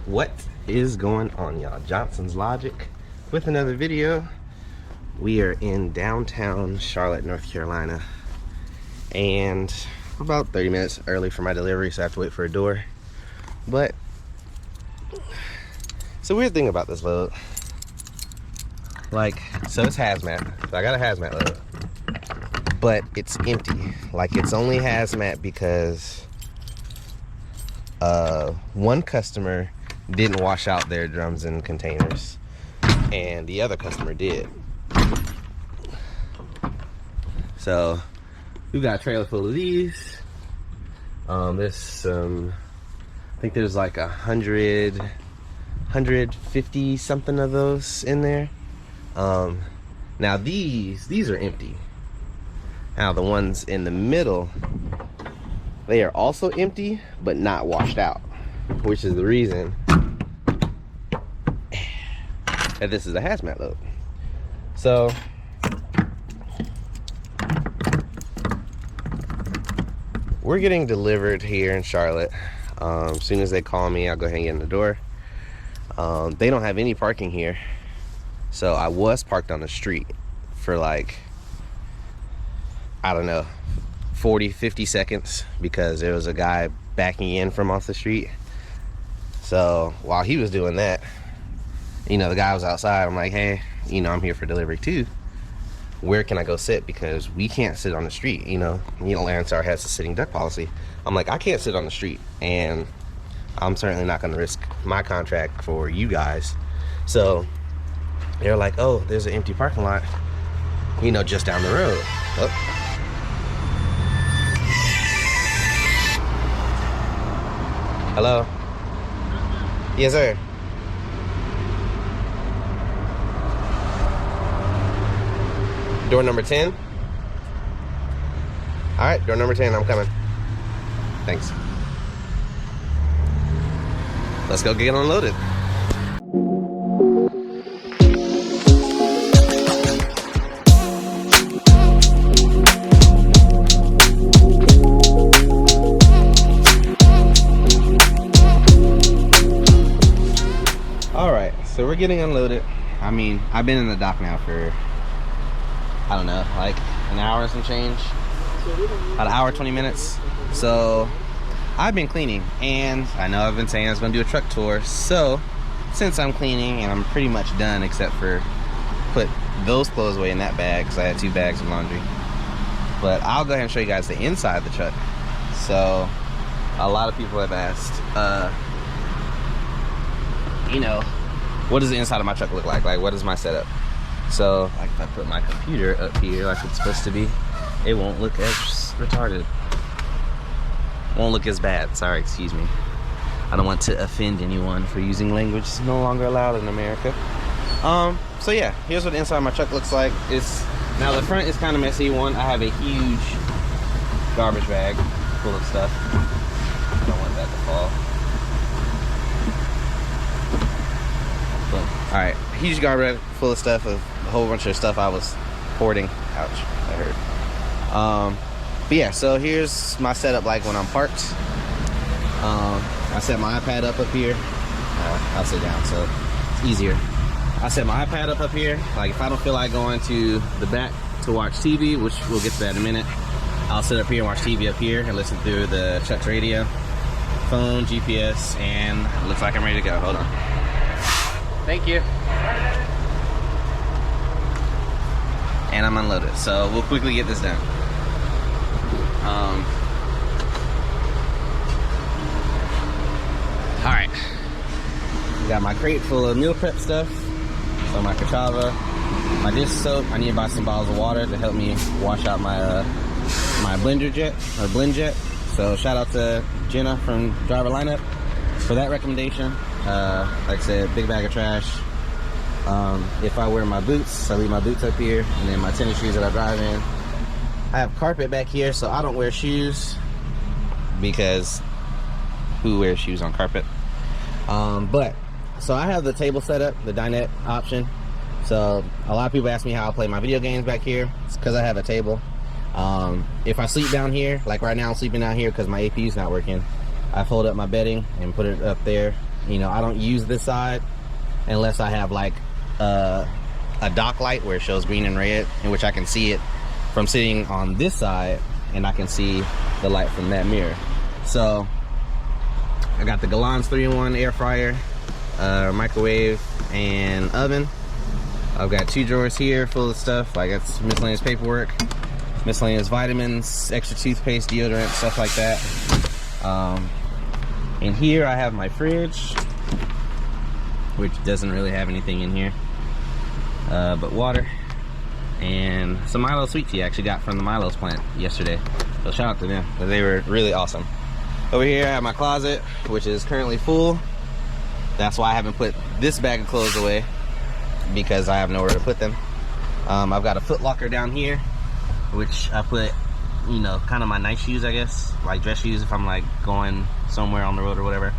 What is going on, y'all? Johnson's Logic with another video. We are in downtown Charlotte, North Carolina, and about 30 minutes early for my delivery, so I have to wait for a door. But it's a weird thing about this load. Like, so it's hazmat. So I got a hazmat load, but it's empty. Like, it's only hazmat because one customer didn't wash out their drums and containers, and the other customer did. So we've got a trailer full of these. There's I think there's like 150 something of those in there. Now these are empty. Now the ones in the middle, they are also empty but not washed out, which is the reason that this is a hazmat load. So we're getting delivered here in Charlotte. As soon as they call me, I'll go ahead and get in the door. They don't have any parking here, so I was parked on the street for like, I don't know, 40-50 seconds because there was a guy backing in from off the street. So while he was doing that, you know, the guy was outside. I'm like, hey, you know, I'm here for delivery too. Where can I go sit? Because we can't sit on the street. You know, Landstar has a sitting duck policy. I'm like, I can't sit on the street, and I'm certainly not going to risk my contract for you guys. So they're like, oh, there's an empty parking lot, you know, just down the road. Oh. Hello? Yes, sir. Door number 10? All right, door number 10, I'm coming. Thanks. Let's go get unloaded. All right, so we're getting unloaded. I mean, I've been in the dock now for, I don't know, like an hour and some change. About an hour, 20 minutes. So I've been cleaning, and I know I've been saying I was gonna do a truck tour. So since I'm cleaning and I'm pretty much done, except for put those clothes away in that bag because I had 2 bags of laundry. But I'll go ahead and show you guys the inside of the truck. So a lot of people have asked, you know, what does the inside of my truck look like? Like, what is my setup? So, like, if I put my computer up here like it's supposed to be, it won't look as retarded. Won't look as bad. Sorry, excuse me. I don't want to offend anyone for using language that's no longer allowed in America. So yeah, here's what the inside of my truck looks like. Now the front is kind of messy. One, I have a huge garbage bag full of stuff. I don't want that to fall. All right, huge garbage bag full of stuff, of a whole bunch of stuff I was hoarding. Ouch, that hurt. But yeah, so here's my setup like when I'm parked. I set my iPad up here. I'll sit down so it's easier. I set my iPad up here. Like, if I don't feel like going to the back to watch TV, which we'll get to that in a minute, I'll sit up here and watch TV up here and listen through the Chuck's radio, phone, GPS, and it looks like I'm ready to go. Hold on. Thank you. And I'm unloaded, so we'll quickly get this done. All right, got my crate full of meal prep stuff. So my cassava, my dish soap. I need to buy some bottles of water to help me wash out my my blend jet. So shout out to Jenna from Driver Lineup for that recommendation. Like I said, big bag of trash. If I wear my boots, I leave my boots up here, and then my tennis shoes that I drive in. I have carpet back here, so I don't wear shoes because who wears shoes on carpet? So I have the table set up, the dinette option. So a lot of people ask me how I play my video games back here. It's because I have a table. If I sleep down here, like right now I'm sleeping down here because my APU's not working, I fold up my bedding and put it up there You know, I don't use this side unless I have like a dock light where it shows green and red, in which I can see it from sitting on this side, and I can see the light from that mirror. So I got the Galan's 3-in-1 air fryer, microwave, and oven. I've got 2 drawers here full of stuff. Like that's miscellaneous paperwork, miscellaneous vitamins, extra toothpaste, deodorant, stuff like that. And here I have my fridge, which doesn't really have anything in here but water and some Milo sweet tea I actually got from the Milo's plant yesterday. So shout out to them, because they were really awesome. Over here I have my closet, which is currently full. That's why I haven't put this bag of clothes away, because I have nowhere to put them. I've got a foot locker down here, which I put, you know, kind of my nice shoes, I guess, like dress shoes if I'm like going somewhere on the road or whatever.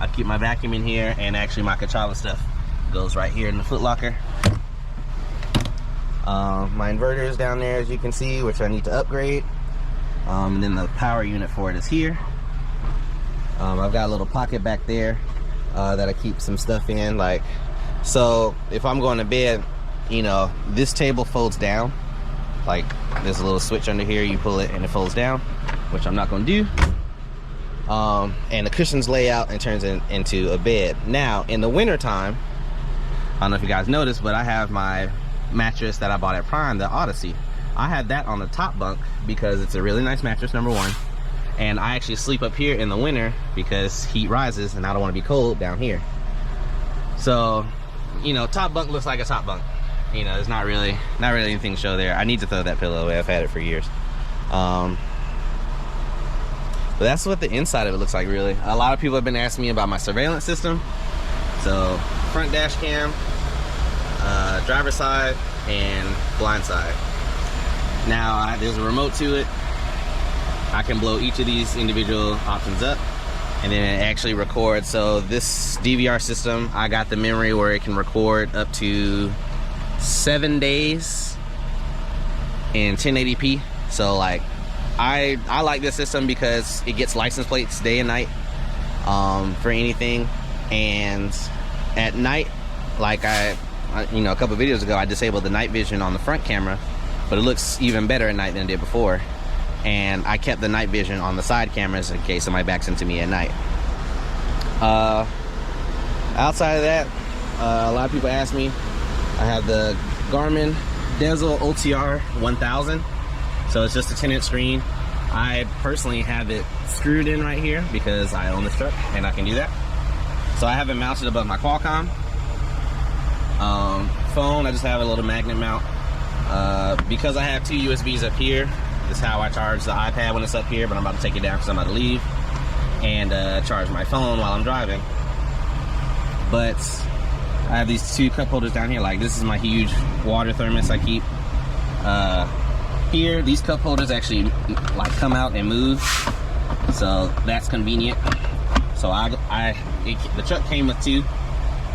I keep my vacuum in here, and actually my Kachala stuff goes right here in the foot locker. My inverter is down there, as you can see, which I need to upgrade. And then the power unit for it is here. I've got a little pocket back there that I keep some stuff in, like, so if I'm going to bed, you know, this table folds down. Like there's a little switch under here, you pull it and it folds down, which I'm not going to do. And the cushions lay out and turns into a bed. Now in the winter time, I don't know if you guys noticed, but I have my mattress that I bought at Prime, the Odyssey. I had that on the top bunk because it's a really nice mattress, number one, and I actually sleep up here in the winter because heat rises and I don't want to be cold down here. So, you know, top bunk looks like a top bunk. You know, there's not really anything to show there. I need to throw that pillow away. I've had it for years. But that's what the inside of it looks like, really. A lot of people have been asking me about my surveillance system. So front dash cam, driver's side, and blind side. Now there's a remote to it. I can blow each of these individual options up, and then it actually records. So this DVR system, I got the memory where it can record up to 7 days in 1080p. So like I like this system because it gets license plates day and night for anything. And at night, like I you know, a couple videos ago, I disabled the night vision on the front camera, but it looks even better at night than it did before. And I kept the night vision on the side cameras in case somebody backs into me at night. Outside of that, a lot of people ask me, I have the Garmin Denzel OTR 1000. So it's just a 10-inch screen. I personally have it screwed in right here because I own this truck and I can do that. So I have it mounted above my Qualcomm. Phone, I just have a little magnet mount. Because I have 2 USBs up here, this is how I charge the iPad when it's up here, but I'm about to take it down because I'm about to leave, and charge my phone while I'm driving. But I have these 2 cup holders down here. Like, this is my huge water thermos I keep. Here, these cup holders actually like come out and move, so that's convenient. So the truck came with 2.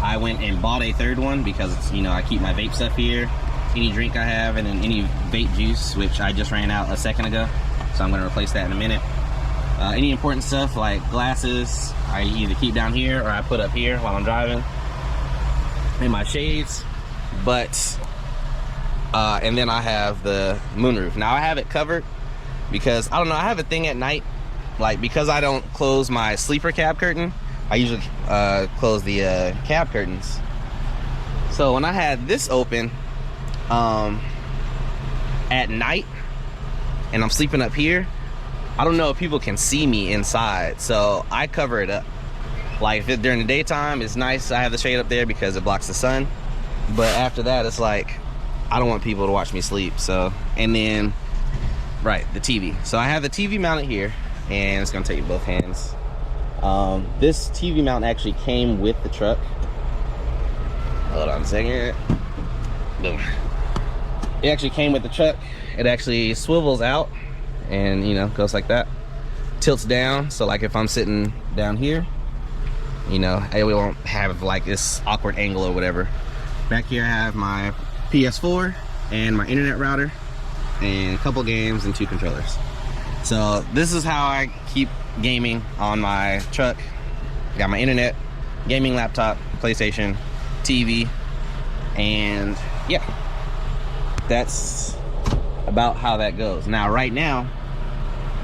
I went and bought a 3rd one because it's, you know, I keep my vape stuff here, any drink I have, and then any vape juice, which I just ran out a second ago, so I'm going to replace that in a minute. Any important stuff like glasses, I either keep down here or I put up here while I'm driving. And my shades, but and then I have the moonroof. Now I have it covered because, I don't know, I have a thing at night, like, because I don't close my sleeper cab curtain, I usually close the cab curtains. So when I had this open at night and I'm sleeping up here, I don't know if people can see me inside, so I cover it up. Like, if during the daytime, it's nice I have the shade up there because it blocks the sun, but after that, it's like, I don't want people to watch me sleep. So, and then, right, the TV. So I have the TV mounted here, and it's gonna take both hands. This TV mount actually came with the truck. Hold on a second. Boom. It actually came with the truck. It actually swivels out and, you know, goes like that. Tilts down, so like if I'm sitting down here, you know, I won't have like this awkward angle or whatever. Back here I have my PS4 and my internet router and a couple games and 2 controllers. So this is how I keep gaming on my truck. Got my internet gaming laptop, PlayStation, TV, and yeah, that's about how that goes. Now, right now,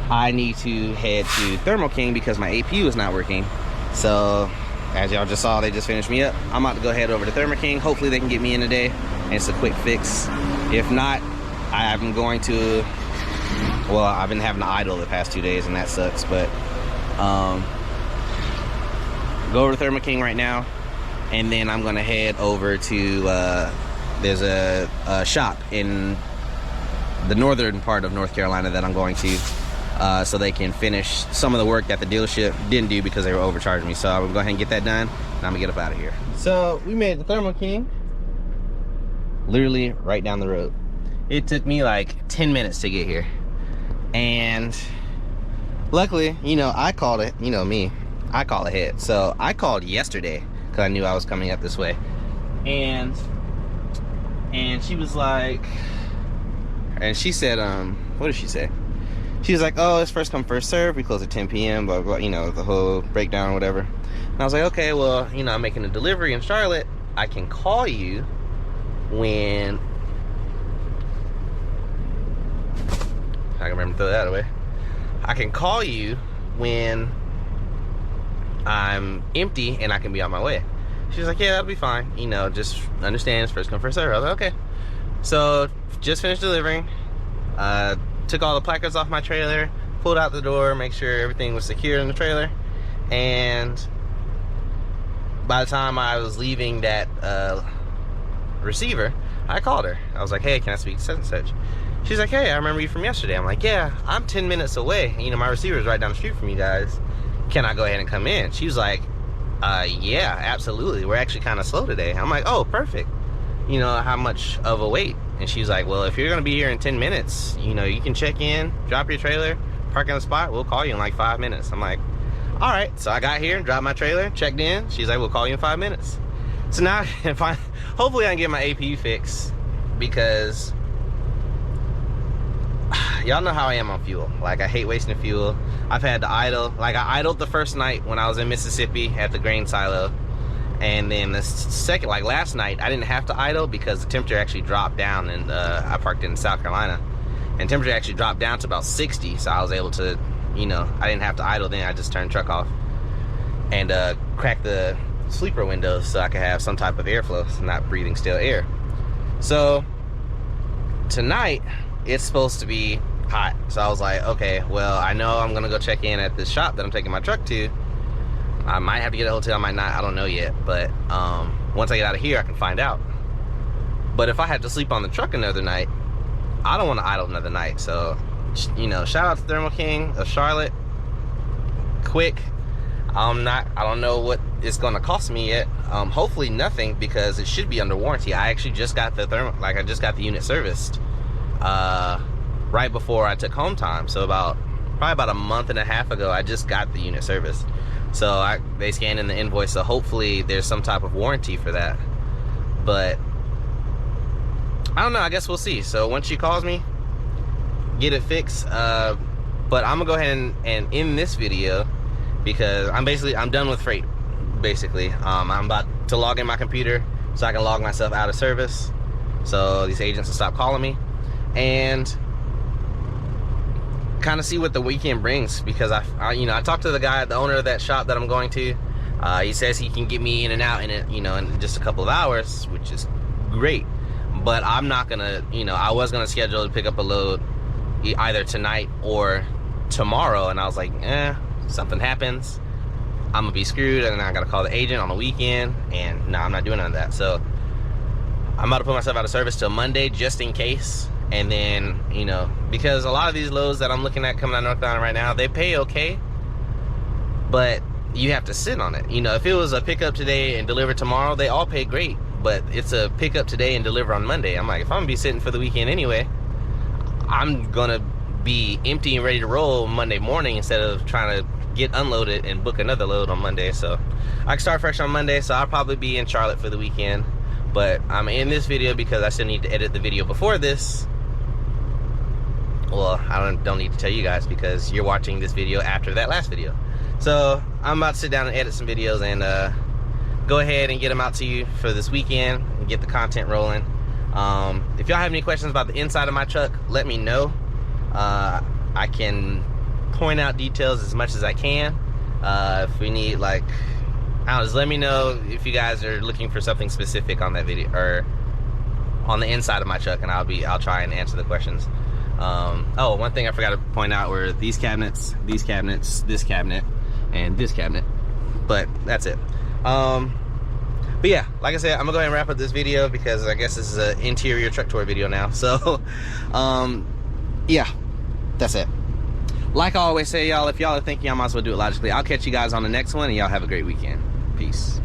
I need to head to Thermo King because my APU is not working. So, as y'all just saw, they just finished me up. I'm about to go head over to Thermo King. Hopefully they can get me in today, and it's a quick fix. If not, I'm going to, well, I've been having to idle the past 2 days, and that sucks, but go over to Thermo King right now, and then I'm gonna head over to, there's a shop in the northern part of North Carolina that I'm going to, so they can finish some of the work that the dealership didn't do because they were overcharging me. So I'm gonna go ahead and get that done, and I'm gonna get up out of here. So we made the Thermo King, literally right down the road. It took me like 10 minutes to get here, and luckily, you know, I called it, you know me, I call ahead. So I called yesterday because I knew I was coming up this way, and she was like, and she said, what did she say? She was like, oh, it's first come, first serve. We close at 10 p.m., blah, blah, you know, the whole breakdown or whatever. And I was like, okay, well, you know, I'm making a delivery in Charlotte. I can call you when, I can remember to throw that away. I can call you when I'm empty and I can be on my way. She was like, yeah, that'll be fine. You know, just understand it's first come, first serve. I was like, okay. So, just finished delivering. Took all the placards off my trailer, pulled out the door, make sure everything was secure in the trailer, and by the time I was leaving that receiver, I called her. I was like, hey, can I speak to such and such? She's like, hey, I remember you from yesterday. I'm like, yeah, I'm 10 minutes away. You know, my receiver is right down the street from you guys. Can I go ahead and come in? She was like, yeah, absolutely. We're actually kind of slow today. I'm like, oh, perfect. You know, how much of a wait? And she's like, well, if you're gonna be here in 10 minutes, you know, you can check in, drop your trailer, park in the spot, we'll call you in like 5 minutes. I'm like, all right. So I got here, dropped my trailer, checked in. She's like, we'll call you in 5 minutes. So now, hopefully I can get my APU fixed, because y'all know how I am on fuel. Like, I hate wasting fuel. I've had to idle. Like, I idled the first night when I was in Mississippi at the grain silo. And then the second, like last night, I didn't have to idle because the temperature actually dropped down, and I parked in South Carolina, and temperature actually dropped down to about 60, so I was able to, you know, I didn't have to idle then. I just turned the truck off and cracked the sleeper windows so I could have some type of airflow, so not breathing stale air. So tonight, it's supposed to be hot. So I was like, okay, well, I know I'm gonna go check in at this shop that I'm taking my truck to. I might have to get a hotel, I might not, I don't know yet, but once I get out of here, I can find out. But if I have to sleep on the truck another night, I don't want to idle another night. So, you know, shout out to Thermo King of Charlotte. Quick. I don't know what it's going to cost me yet. Hopefully nothing, because it should be under warranty. I actually just got the I just got the unit serviced right before I took home time. So probably about a month and a half ago, I just got the unit serviced. So they scanned in the invoice, so hopefully there's some type of warranty for that. But I don't know, I guess we'll see. So once she calls me, get it fixed. But I'm gonna go ahead and end this video, because I'm done with freight, basically. I'm about to log in my computer so I can log myself out of service, so these agents will stop calling me, and kind of see what the weekend brings. Because I talked to the guy, the owner of that shop that I'm going to. He says he can get me in and out in just a couple of hours, which is great. But I'm not gonna, I was gonna schedule to pick up a load either tonight or tomorrow, and I was like, something happens, I'm gonna be screwed, and then I gotta call the agent on the weekend, and no, I'm not doing none of that. So I'm about to put myself out of service till Monday, just in case. And then, because a lot of these loads that I'm looking at coming out of North Carolina right now, they pay okay, but you have to sit on it. If it was a pickup today and deliver tomorrow, they all pay great, but it's a pickup today and deliver on Monday. I'm like, if I'm gonna be sitting for the weekend anyway, I'm gonna be empty and ready to roll Monday morning instead of trying to get unloaded and book another load on Monday. So I can start fresh on Monday, so I'll probably be in Charlotte for the weekend. But I'm in this video because I still need to edit the video before this. Well, I don't need to tell you guys, because you're watching this video after that last video. So I'm about to sit down and edit some videos and go ahead and get them out to you for this weekend and get the content rolling. If y'all have any questions about the inside of my truck, let me know. I can point out details as much as I can. If we need, like, I don't know, just let me know if you guys are looking for something specific on that video or on the inside of my truck, and I'll try and answer the questions. Oh, one thing I forgot to point out were these cabinets, this cabinet, and this cabinet. But that's it. But yeah, like I said, I'm gonna go ahead and wrap up this video because I guess this is an interior truck tour video now. So, yeah, that's it. Like I always say, y'all, if y'all are thinking I might as well do it logically, I'll catch you guys on the next one, and y'all have a great weekend. Peace.